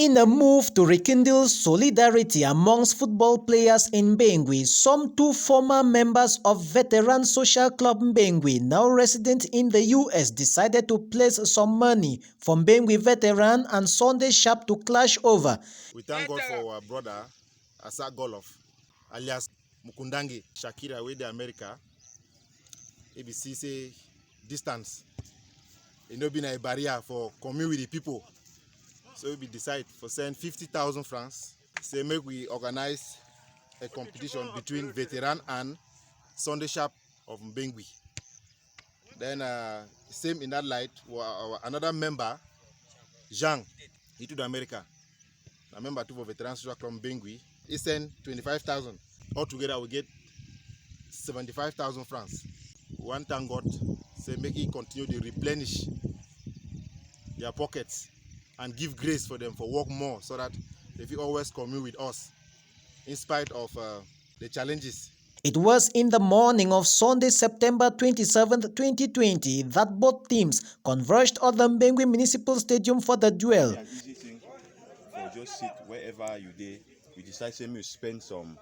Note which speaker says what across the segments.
Speaker 1: In a move to rekindle solidarity amongst football players in Bangui, some two former members of Veteran Social Club Bangui, now resident in the US, decided to place some money from Bangui Veteran and Sunday Sharp to clash over.
Speaker 2: We thank God for our brother, Asa Golof, alias Mukundangi Shakira, with the America. ABC say distance. It no been a barrier for coming with the people. So we decide for send 50,000 francs. Say make we organize a competition between Veteran and Sunday Sharp of Mbengui. Then same in that light, another member, Jean, he to the America. A member too for Veteran Social Club Mbengui. He sent 25,000. Altogether we get 75,000 francs. One thank God, say make it continue to replenish their pockets and give grace for them for work more so that they will always commune with us in spite of the challenges.
Speaker 1: It was in the morning of Sunday, September 27, 2020, that both teams converged on the Mbengui Municipal Stadium for the duel.
Speaker 3: An easy thing for just sit wherever you dey. You decide say you spend some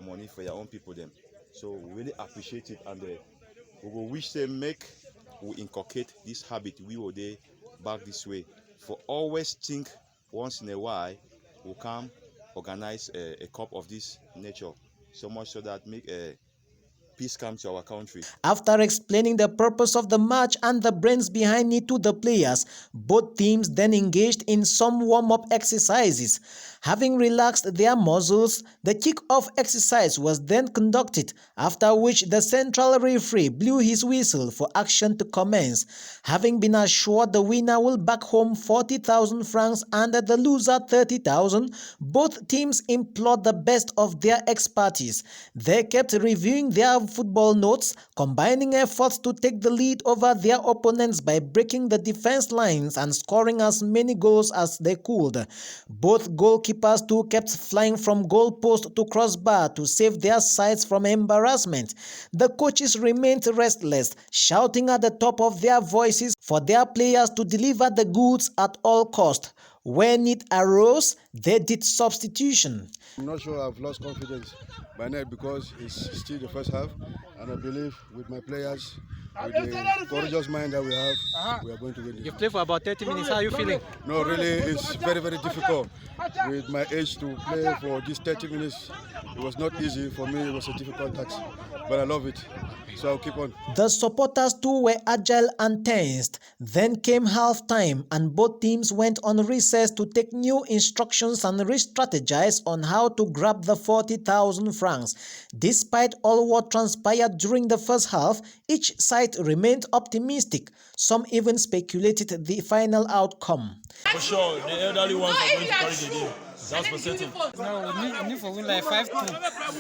Speaker 3: money for your own people them. So we really appreciate it, and we will wish them we inculcate this habit. We will dey back this way. For always think once in a while we'll come organize a cup of this nature, so much so that make peace come to our country.
Speaker 1: After explaining the purpose of the match and the brains behind it to the players, both teams then engaged in some warm-up exercises. Having relaxed their muscles, the kick-off exercise was then conducted, after which the central referee blew his whistle for action to commence. Having been assured the winner will back home 40,000 francs and the loser 30,000, both teams employed the best of their expertise. They kept reviewing their football notes, combining efforts to take the lead over their opponents by breaking the defense lines and scoring as many goals as they could. Both goalkeepers too kept flying from goalpost to crossbar to save their sides from embarrassment. The coaches remained restless, shouting at the top of their voices for their players to deliver the goods at all cost. When it arose, they did substitution.
Speaker 4: I'm not sure I've lost confidence by now because it's still the first half, and I believe with my players, with the courageous mind that we have, we are going to win this.
Speaker 5: You played for about 30 minutes. How are you feeling?
Speaker 4: No, really, it's very, very difficult. With my age to play for these 30 minutes, it was not easy for me. It was a difficult task, but I love it, so I'll keep on.
Speaker 1: The supporters too were agile and tensed. Then came halftime, and both teams went on recess to take new instructions and re-strategize on how to grab the 40,000 francs. Despite all what transpired during the first half, each side remained optimistic. Some even speculated the final outcome.
Speaker 6: For sure, the elderly ones are going to carry the game. That's for certain.
Speaker 5: No, we need to win like 5-2.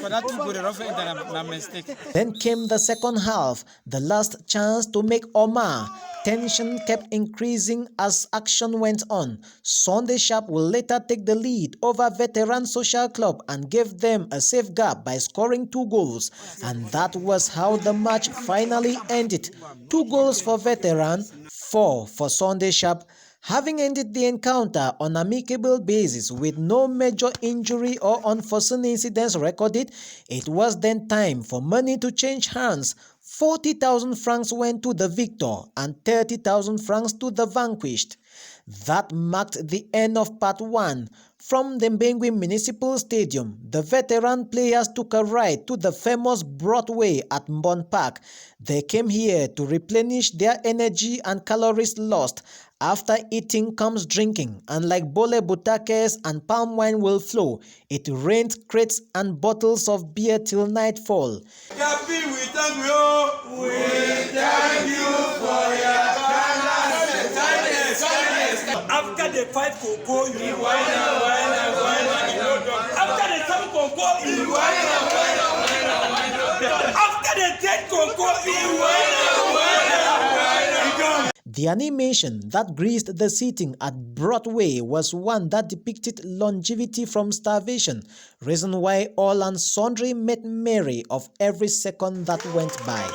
Speaker 5: For that to go the rough end, a mistake.
Speaker 1: Then came the second half, the last chance to make Omar. Tension kept increasing as action went on. Sunday Sharp will later take the lead over Veteran Social Club and gave them a safe gap by scoring 2 goals. And that was how the match finally ended. 2 goals for Veteran, 4 for Sunday Sharp. Having ended the encounter on amicable basis with no major injury or unforeseen incidents recorded, it was then time for money to change hands. 40,000 francs went to the victor and 30,000 francs to the vanquished. That marked the end of part 1. From the Mbengui Municipal Stadium, the veteran players took a ride to the famous Broadway at Mbon Park. They came here to replenish their energy and calories lost. After eating comes drinking, and like bole butakes and palm wine will flow, it rained crates and bottles of beer till nightfall.
Speaker 6: Happy, we thank you. We thank you for your kindness. After the 5 cocoa, you wine. After the 7 cocoa, you wine. After the 10 cocoa, you wine.
Speaker 1: The animation that graced the seating at Broadway was one that depicted longevity from starvation, reason why all and sundry made merry of every second that went by.